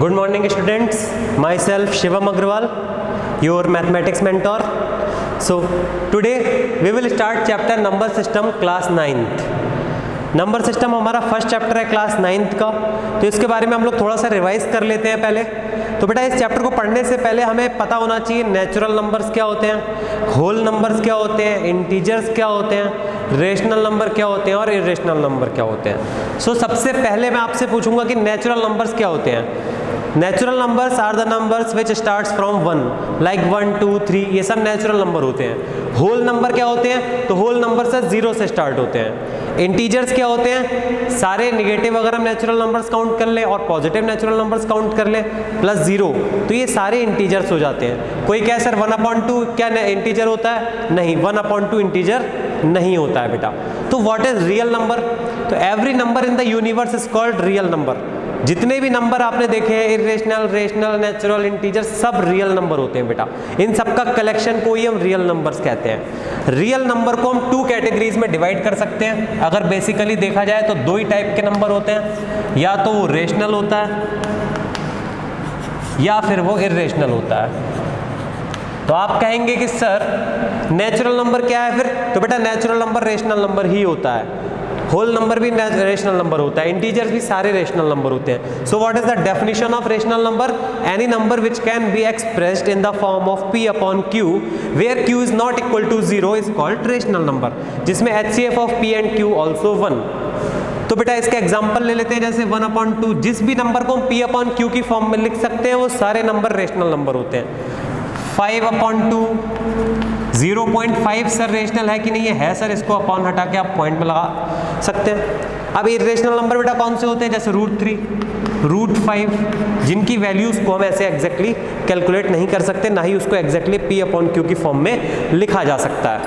Good morning students, myself Shivam Agrawal, your mathematics mentor. So today we will start chapter number system class 9th. Number system हमारा first chapter है class 9th का, तो इसके बारे में हम लोग थोड़ा सा रिवाइज कर लेते हैं पहले। तो बेटा इस चैप्टर को पढ़ने से पहले हमें पता होना चाहिए नेचुरल नंबर्स क्या होते हैं, होल नंबर्स क्या होते हैं, इंटीजर्स क्या होते हैं, रेशनल नंबर क्या होते हैं और इरेशनल नंबर क्या होते हैं। सो सबसे पहले मैं आपसे पूछूंगा कि नेचुरल नंबर्स क्या होते हैं। Natural numbers are the numbers which starts from 1, like 1, 2, 3, ये सब नेचुरल नंबर होते हैं। होल नंबर क्या होते हैं, तो होल नंबर से 0 से स्टार्ट होते हैं। इंटीजर्स क्या होते हैं, सारे नेगेटिव अगर हम नेचुरल नंबर्स काउंट कर ले और पॉजिटिव नेचुरल नंबर्स काउंट कर ले प्लस 0, तो ये सारे इंटीजर्स हो जाते हैं। कोई कहे सर 1/2 क्या इंटीजर होता है, नहीं, 1/2 इंटीजर नहीं होता है बेटा। तो व्हाट इज रियल नंबर, तो every number in the universe is called real number. जितने भी नंबर आपने देखे हैं, इरेशनल, रेशनल, नेचुरल, इंटीजर, सब रियल नंबर होते हैं बेटा। इन सब का कलेक्शन को ही हम रियल नंबर्स कहते हैं। रियल नंबर को हम 2 कैटेगरीज में डिवाइड कर सकते हैं। अगर बेसिकली देखा जाए तो 2 ही टाइप के नंबर होते हैं, या तो वो रेशनल होता है या फिर वो इरेशनल होता है। तो आप कहेंगे कि सर नेचुरल नंबर क्या है फिर, तो बेटा नेचुरल नंबर रेशनल नंबर ही होता है, होल नंबर भी रेशनल नंबर होता है, इंटीजर्स भी सारे रेशनल नंबर होते हैं। So what is the definition of rational number, any number which can be expressed in the form of p upon q where q is not equal to 0 is called rational number, जिसमें HCF of p and q also 1। तो बेटा इसका example ले लेते हैं, जैसे 1/2, जिस भी नंबर को हम p अपॉन q की फॉर्म में लिख सकते हैं वो सारे नंबर रेशनल नंबर होते हैं। 5/2, 0.5 सर रेशनल है कि नहीं है सर, इसको अपॉन हटा के आप पॉइंट में लगा सकते हैं। अब इरेशनल नंबर बेटा कौन से होते हैं, जैसे √3, √5, जिनकी वैल्यूज को हम ऐसे एग्जैक्टली कैलकुलेट नहीं कर सकते, ना ही उसको एग्जैक्टली p अपॉन q की फॉर्म में लिखा जा सकता है।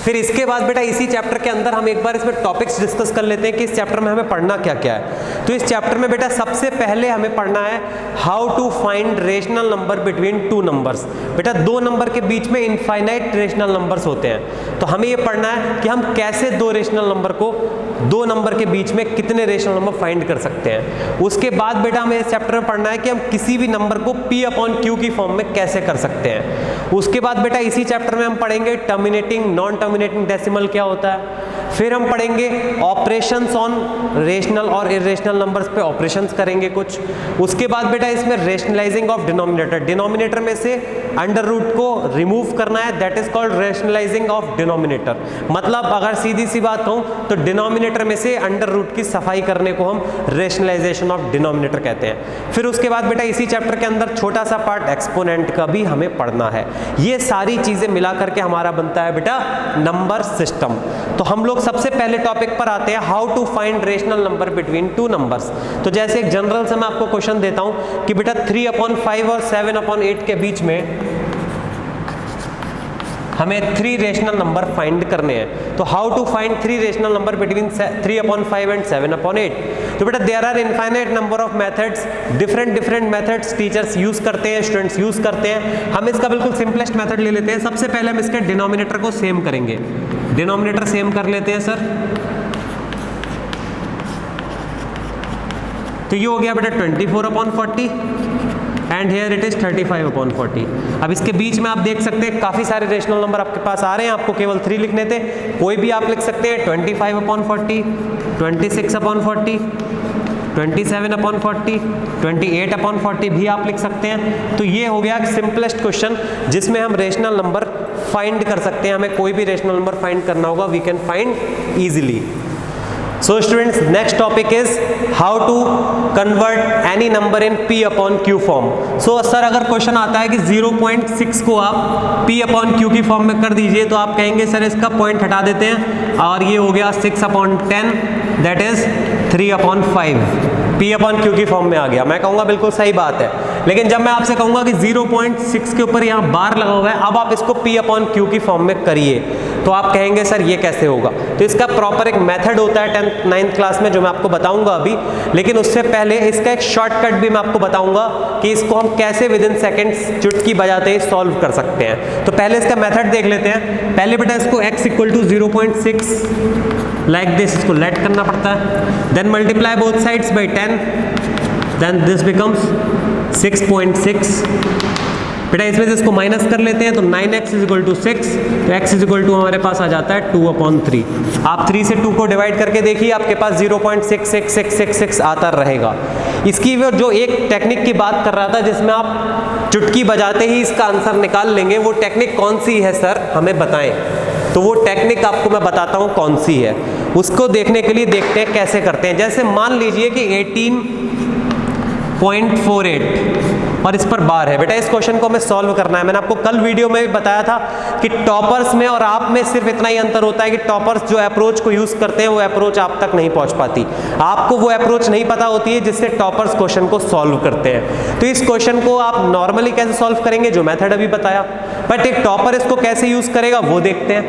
फिर इसके बाद बेटा इसी चैप्टर के अंदर हम एक बार इसमें टॉपिक्स डिस्कस कर लेते हैं कि इस चैप्टर में हमें पढ़ना क्या क्या है। तो इस चैप्टर में बेटा सबसे पहले हमें पढ़ना है how to find rational number between 2 numbers. बेटा 2 नंबर के बीच में इनफाइनाइट रेशनल नंबर्स होते हैं, तो हमें ये पढ़ना है कि हम कैसे 2 रेशनल नंबर को, 2 नंबर के बीच में कितने रेशनल नंबर फाइंड कर सकते हैं। उसके बाद बेटा हमें इस चैप्टर में पढ़ना है कि हम किसी भी नंबर को p अपॉन q की फॉर्म में कैसे कर सकते हैं। उसके बाद बेटा इसी चैप्टर में हम पढ़ेंगे टर्मिनेटिंग, नॉन टर्मिनेटिंग डेसिमल क्या होता है। फिर हम पढ़ेंगे ऑपरेशंस ऑन रेशनल और इरेशनल नंबर्स पे ऑपरेशंस करेंगे कुछ। उसके बाद बेटा इसमें रेशनलाइजिंग ऑफ डिनोमिनेटर, डिनोमिनेटर में से अंडर रूट को रिमूव करना है, that is called rationalising of denominator. मतलब अगर सीधी सी बात कहूँ तो डिनोमिनेटर में से अंडर रूट की सफाई करने को हम रेशनलाइजेशन ऑफ डिनोमिनेटर कहते हैं। फिर उसके बाद बेटा इसी चैप्टर के अंदर छोटा सा पार्ट एक्सपोनेंट का भी हमें पढ़ना है। ये सारी चीजें मिला करके हमारा बनता है बेटा नंबर सिस्टम। तो हम लोग सबसे पहले टॉपिक पर आते हैं, how to find rational number between 2 numbers. तो जैसे एक जनरल से मैं आपको क्वेश्चन देता हूं कि बेटा 3/5 और 7/8 के बीच में हमें 3 रेशनल नंबर फाइंड करने हैं। तो how to find 3 rational number between 3/5 and 7/8। तो बेटा there are infinite number of methods, different methods teachers use करते हैं, स्टूडेंट्स यूज करते हैं। हम इसका बिल्कुल सिंपलेस्ट मेथड ले लेते हैं। सबसे पहले हम इसके डिनोमिनेटर को सेम करेंगे, डिनोमिनेटर सेम कर लेते हैं सर। तो ये हो गया बेटा 24/40 एंड हेयर इट इज 35/40। अब इसके बीच में आप देख सकते हैं काफी सारे रेशनल नंबर आपके पास आ रहे हैं, आपको केवल 3 लिखने थे, कोई भी आप लिख सकते हैं। 25/40, 26/40, 27/40, 28/40 भी आप लिख सकते हैं। तो ये हो गया सिंपलेस्ट क्वेश्चन जिसमें हम रेशनल नंबर फाइंड कर सकते हैं। हमें कोई भी रेशनल नंबर फाइंड करना होगा, we can find easily. So students, next topic is how to convert any number in p upon q form. So sir अगर क्वेश्चन आता है कि 0.6 को आप p upon q की फॉर्म में कर दीजिए, तो आप कहेंगे सर इसका पॉइंट हटा देते हैं और ये हो गया 6/10, that is 3/5, p upon q की फॉर्म में आ गया। मैं कहूँगा बिल्कुल सही बात है, लेकिन जब मैं आपसे कहूँगा कि 0.6 के ऊपर यहाँ बार लगा हुआ है, अब आप इसको p अपॉन q की फॉर्म में करिए, तो आप कहेंगे सर ये कैसे होगा। तो इसका प्रॉपर एक मेथड होता है 10th 9th क्लास में, जो मैं आपको बताऊंगा अभी। लेकिन उससे पहले इसका एक शॉर्टकट भी मैं आपको बताऊंगा कि इसको हम कैसे विद इन सेकेंड्स चुटकी बजाते ही सॉल्व कर सकते हैं। तो पहले इसका मेथड देख लेते हैं। पहले बेटा इसको x equal to 0.6 like this इसको लेट करना पड़ता है, then multiply both sides by 10 then this becomes 6.6। बेटा इसमें से इसको माइनस कर लेते हैं तो 9x इज इक्वल टू 6, तो x इज इक्वल टू हमारे पास आ जाता है 2/3। आप 3 से 2 को डिवाइड करके देखिए, आपके पास 0.66666 आता रहेगा। इसकी वो जो एक टेक्निक की बात कर रहा था जिसमें आप चुटकी बजाते ही इसका आंसर निकाल लेंगे, वो टेक्निक कौन सी है सर, हमें बताएं। तो वो टेक्निक आपको मैं बताता हूँ कौन सी है। उसको देखने के लिए देखते हैं कैसे करते हैं। जैसे मान लीजिए कि 18.48 और इस पर बार है। बेटा इस क्वेश्चन को हमें सॉल्व करना है। मैंने आपको कल वीडियो में भी बताया था कि टॉपर्स में और आप में सिर्फ इतना ही अंतर होता है कि टॉपर्स जो अप्रोच को यूज करते हैं वो अप्रोच आप तक नहीं पहुंच पाती, आपको वो अप्रोच नहीं पता होती है जिससे टॉपर्स क्वेश्चन को सॉल्व करते हैं। तो इस क्वेश्चन को आप नॉर्मली कैसे सॉल्व करेंगे, जो मेथड अभी बताया, बट एक टॉपर इसको कैसे यूज करेगा वो देखते हैं।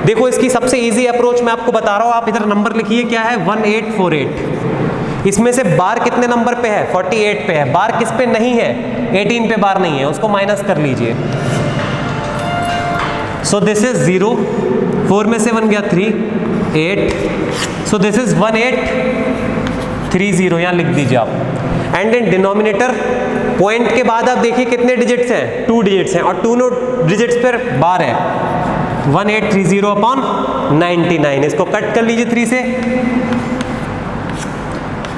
देखो इसकी सबसे ईजी अप्रोच मैं आपको बता रहा हूँ। आप इधर नंबर लिखिए, क्या है 1848। इसमें से बार कितने नंबर पे है, 48 पे है। बार किस पे नहीं है, 18 पे बार नहीं है, उसको माइनस कर लीजिए। सो दिस इज 0, 4 में से 1 गया 3, 8, सो दिस इज 1830, यहाँ लिख दीजिए आप। एंड इन डिनोमिनेटर पॉइंट के बाद आप देखिए कितने डिजिट्स हैं, 2 डिजिट्स हैं, और 2 डिजिट्स पर बार है 1830/99। इसको कट कर लीजिए 3 से,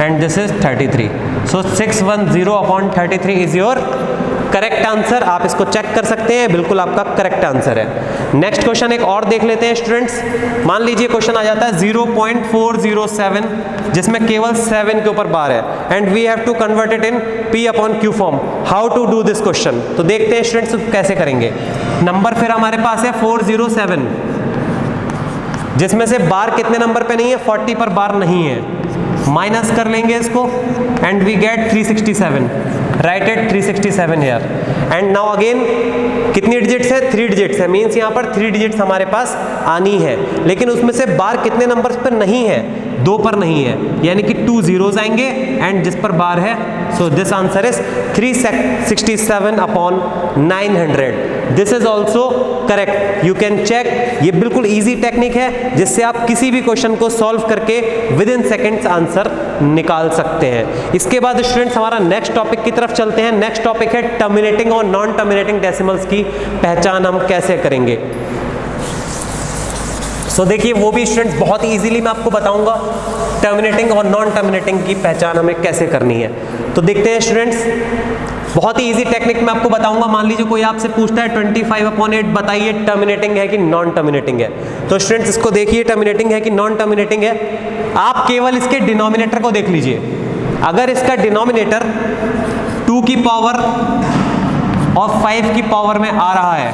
and this is 33, so 610/33 is your correct answer. आप इसको चेक कर सकते हैं, बिल्कुल आपका करेक्ट आंसर है। नेक्स्ट क्वेश्चन एक और देख लेते हैं स्टूडेंट्स। मान लीजिए क्वेश्चन आ जाता है 0.407 जिसमें केवल 7 के ऊपर बार है, and we have to convert it in P/Q form. How to do this question, तो देखते हैं स्टूडेंट्स कैसे करेंगे। नंबर फिर हमारे पास है 407, जिसमें से बार कितने नंबर पे नहीं है, 40 पर बार नहीं है, माइनस कर लेंगे इसको, and we get 367। Right at 367 here. And now again कितनी डिजिट्स है, 3 डिजिट्स है, मीन्स यहाँ पर 3 डिजिट्स हमारे पास आनी है, लेकिन उसमें से बार कितने नंबर्स पर नहीं है, 2 पर नहीं है, यानी कि 2 zeros आएंगे, एंड जिस पर बार है, so this answer is 367/900। This is also correct, you can check. ये बिल्कुल इजी टेक्निक है जिससे आप किसी भी क्वेश्चन को सॉल्व करके विद इन सेकेंड्स आंसर निकाल सकते हैं। इसके बाद स्टूडेंट्स हमारा नेक्स्ट टॉपिक की तरफ चलते हैं। नेक्स्ट टॉपिक है टर्मिनेटिंग और नॉन टर्मिनेटिंग डेसिमल्स की पहचान हम कैसे करेंगे। सो देखिए वो भी स्टूडेंट्स बहुत इजीली मैं आपको बताऊंगा टर्मिनेटिंग और नॉन टर्मिनेटिंग की पहचान हमें कैसे करनी है। तो देखते हैं स्टूडेंट्स, बहुत ही इजी टेक्निक मैं आपको बताऊंगा। मान लीजिए कोई आपसे पूछता है 25/8 बताइए टर्मिनेटिंग है कि नॉन टर्मिनेटिंग है। तो स्टूडेंट्स इसको देखिए टर्मिनेटिंग है कि नॉन टर्मिनेटिंग है। आप केवल इसके डिनोमिनेटर को देख लीजिए। अगर इसका डिनोमिनेटर 2 की पावर और 5 की पावर में आ रहा है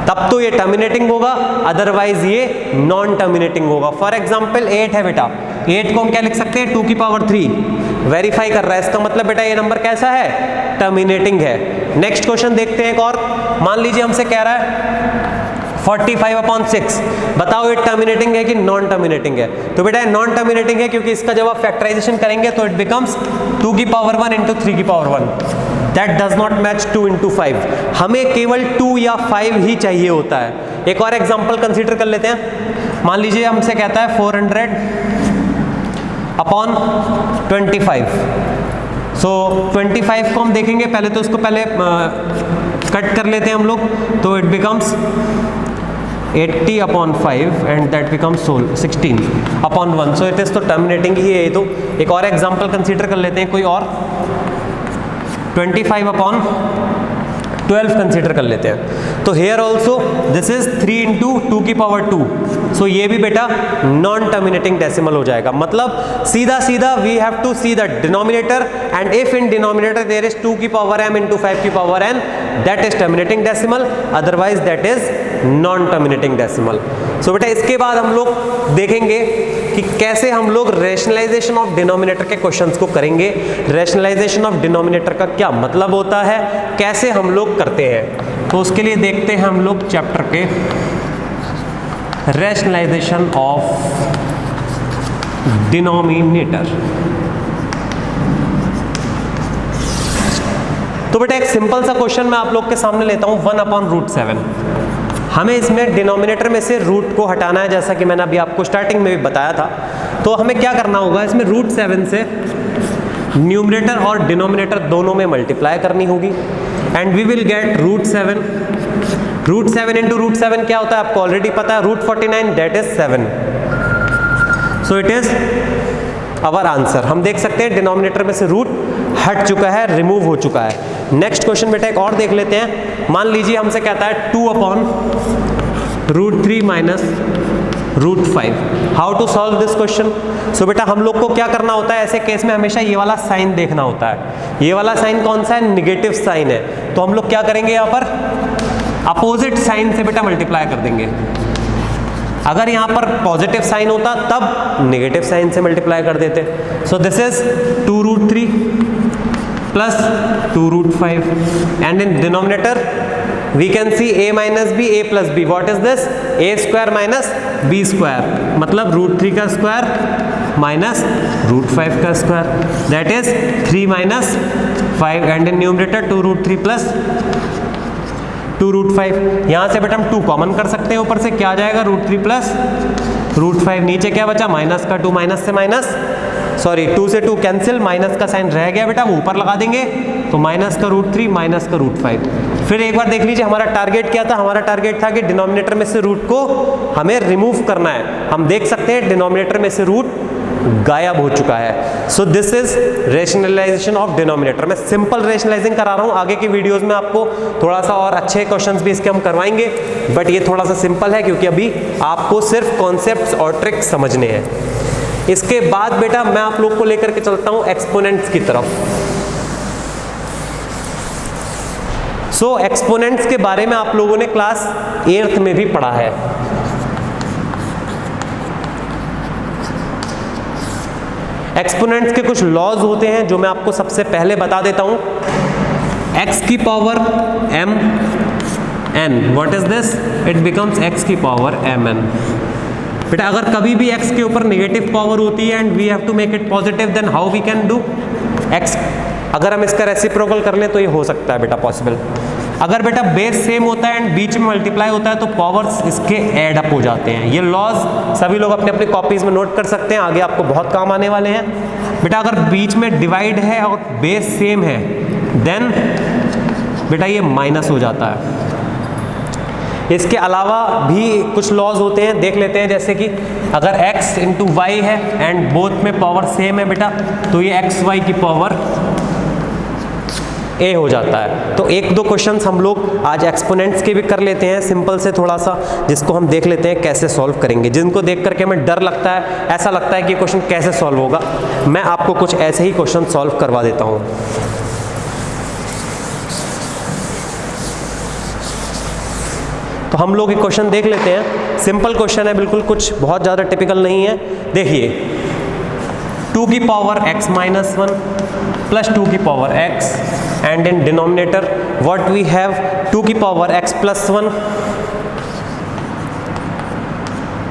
तब तो ये टर्मिनेटिंग होगा, अदरवाइज ये नॉन टर्मिनेटिंग होगा। फॉर एग्जाम्पल 8 है बेटा, 8 को हम क्या लिख सकते हैं, 2 की पावर 3 वेरीफाई कर रहा है, इसका मतलब बेटा ये नंबर कैसा है, टर्मिनेटिंग है। नेक्स्ट क्वेश्चन देखते हैं एक और। मान लीजिए हमसे कह रहा है 45/6 बताओ ये टर्मिनेटिंग है कि नॉन टर्मिनेटिंग है। तो बेटा नॉन टर्मिनेटिंग है क्योंकि इसका जब आप फैक्टराइजेशन करेंगे तो इट बिकम्स 2 की पावर 1 इंटू 3 की power 1। That does not match 2 into 5। हमें केवल 2 या 5 ही चाहिए होता है। एक और एग्जाम्पल कंसीडर कर लेते हैं। मान लीजिए हमसे कहता है 400/25। सो 25 को हम देखेंगे पहले, तो इसको पहले कट कर लेते हैं हम लोग। तो it becomes 80/5 and that becomes 16/1। So it is तो टर्मिनेटिंग ही है ये। तो एक और एग्जांपल कंसीडर कर लेते हैं कोई और, 25/12 कंसीडर कर लेते हैं। तो here also this is 3 into 2 की पावर 2। सो ये भी बेटा नॉन टर्मिनेटिंग डेसिमल हो जाएगा। मतलब सीधा सीधा we have to see the denominator, and if in denominator there is 2 की पावर m इंटू 5 की power n, that is terminating decimal, otherwise that is non terminating decimal. So बेटा इसके बाद हम लोग देखेंगे कि कैसे हम लोग रैशनलाइजेशन ऑफ डिनोमिनेटर के क्वेश्चंस को करेंगे। रैशनलाइजेशन ऑफ डिनोमिनेटर का क्या मतलब होता है, कैसे हम लोग करते हैं, तो उसके लिए देखते हैं हम लोग चैप्टर के रैशनलाइजेशन ऑफ डिनोमिनेटर। तो बेटा एक सिंपल सा क्वेश्चन मैं आप लोग के सामने लेता हूं, 1/√7। हमें इसमें डिनोमिनेटर में से रूट को हटाना है, जैसा कि मैंने अभी आपको स्टार्टिंग में भी बताया था। तो हमें क्या करना होगा, इसमें √7 से न्यूमरेटर और डिनोमिनेटर दोनों में मल्टीप्लाई करनी होगी and we will get √7. √7 into √7 क्या होता है आपको ऑलरेडी पता है, √49 that is 7. So it is our answer. हम देख सकते हैं डिनोमिनेटर में से रूट हट चुका है, रिमूव हो चुका है. नेक्स्ट क्वेश्चन बेटा एक और देख लेते हैं. मान लीजिए हमसे कहता है 2/√3 minus √5. How to solve this question. So बेटा हम लोग को क्या करना होता है ऐसे केस में, हमेशा ये वाला साइन देखना होता है. ये वाला साइन कौन सा है, निगेटिव साइन है. तो हम लोग क्या करेंगे यहाँ पर अपोजिट साइन से बेटा मल्टीप्लाई कर देंगे. अगर यहाँ पर पॉजिटिव साइन होता तब नेगेटिव साइन से मल्टीप्लाई कर देते. So this is 2√3 plus 2√5 and in denominator we can see a minus b a plus b. What is this, a square minus b square, मतलब √3 का स्क्वायर माइनस √5 का square, that is 3 minus 5 and in numerator 2√3 plus 2√5. यहाँ से बेटा हम 2 common कर सकते हैं, ऊपर से क्या आ जाएगा √3 प्लस √5. नीचे क्या बचा माइनस का 2, माइनस से माइनस, सॉरी 2 से 2 कैंसिल, माइनस का साइन रह गया बेटा, वो ऊपर लगा देंगे तो माइनस का √3 माइनस का √5. फिर एक बार देख लीजिए हमारा टारगेट क्या था. हमारा टारगेट था कि डिनोमिनेटर में से रूट को हमें रिमूव करना है. हम देख सकते हैं डिनोमिनेटर में से रूट गायब हो चुका है. So this is rationalisation of denominator. मैं सिंपल रेशनलाइजिंग करा रहा हूं, आगे की वीडियोस में आपको थोड़ा सा और अच्छे क्वेश्चंस भी इसके हम करवाएंगे, बट ये थोड़ा सा सिंपल है क्योंकि अभी आपको सिर्फ कॉन्सेप्ट्स और ट्रिक्स समझने हैं. इसके बाद बेटा मैं आप लोग को लेकर के चलता हूं एक्सपोनेंट्स की तरफ. सो एक्सपोनेंट्स के बारे में आप लोगों ने क्लास 8th में भी पढ़ा है. एक्सपोनेंट्स के कुछ लॉज होते हैं जो मैं आपको सबसे पहले बता देता हूं. x की power mn, what is this, it becomes x की पावर mn. बेटा अगर कभी भी x के ऊपर नेगेटिव पावर होती है and we have to make it positive, then how we can do x. अगर हम इसका रेसिप्रोकल कर लें तो ये हो सकता है बेटा पॉसिबल. अगर बेटा बेस सेम होता है एंड बीच में मल्टीप्लाई होता है तो पावर्स इसके ऐड अप हो जाते हैं. ये लॉज सभी लोग अपने अपने कॉपीज में नोट कर सकते हैं, आगे आपको बहुत काम आने वाले हैं. बेटा अगर बीच में डिवाइड है और बेस सेम है देन बेटा ये माइनस हो जाता है. इसके अलावा भी कुछ लॉज होते हैं, देख लेते हैं. जैसे कि अगर x इंटू वाई है एंड बोथ में पावर सेम है बेटा तो ये एक्स वाई की पावर a हो जाता है. तो एक दो क्वेश्चंस हम लोग आज एक्सपोनेंट्स के भी कर लेते हैं सिंपल से थोड़ा सा, जिसको हम देख लेते हैं कैसे सॉल्व करेंगे. जिनको देख करके हमें डर लगता है, ऐसा लगता है कि क्वेश्चन कैसे सॉल्व होगा, मैं आपको कुछ ऐसे ही क्वेश्चन सॉल्व करवा देता हूँ. तो हम लोग एक क्वेश्चन देख लेते हैं. सिंपल क्वेश्चन है बिल्कुल, कुछ बहुत ज़्यादा टिपिकल नहीं है. देखिए 2 की पावर x माइनस 1 प्लस 2 की power x and in denominator what we have 2 की पावर x प्लस 1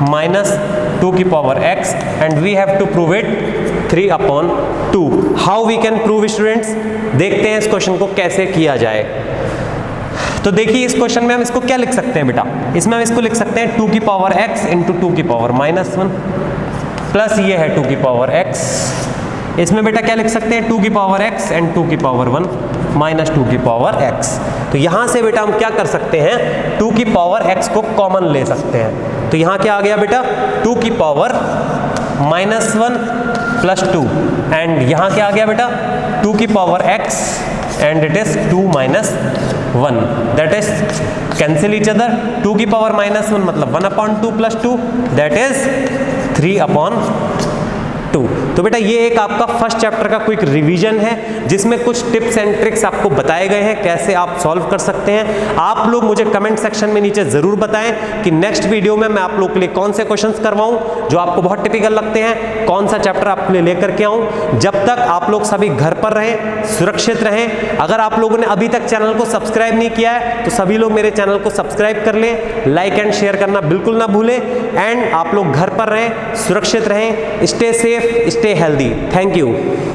माइनस 2 की power x and we have to prove it 3/2. How we can prove students, देखते हैं इस क्वेश्चन को कैसे किया जाए. तो देखिए इस क्वेश्चन में हम इसको क्या लिख सकते हैं बेटा, इसमें हम इसको लिख सकते हैं 2 की पावर x इंटू 2 की पावर माइनस 1 प्लस ये है 2 की पावर x. इसमें बेटा क्या लिख सकते हैं 2 की पावर x एंड 2 की पावर 1 माइनस 2 की पावर x. तो यहाँ से बेटा हम क्या कर सकते हैं 2 की पावर x को कॉमन ले सकते हैं. तो यहाँ क्या आ गया बेटा 2 की पावर माइनस 1 प्लस 2 एंड यहाँ क्या आ गया बेटा 2 की power x and it is 2 minus 1, that is cancel each other. 2 की पावर माइनस 1 मतलब 1/2 प्लस 2 दैट इज 3/2. तो बेटा ये एक आपका फर्स्ट चैप्टर का क्विक रिवीजन है जिसमें कुछ टिप्स एंड ट्रिक्स आपको बताए गए हैं कैसे आप सॉल्व कर सकते हैं. आप लोग मुझे कमेंट सेक्शन में नीचे जरूर बताएं कि नेक्स्ट वीडियो में मैं आप लोग के लिए कौन से क्वेश्चंस करवाऊं जो आपको बहुत टिपिकल लगते हैं, कौन सा चैप्टर आपके लिए लेकर के आऊं. जब तक आप लोग सभी घर पर रहें, सुरक्षित रहें. अगर आप लोगों ने अभी तक चैनल को सब्सक्राइब नहीं किया है तो सभी लोग मेरे चैनल को सब्सक्राइब कर लें, लाइक एंड शेयर करना बिल्कुल ना भूलें. एंड आप लोग घर पर रहें, सुरक्षित रहें, stay safe, stay healthy. Thank you.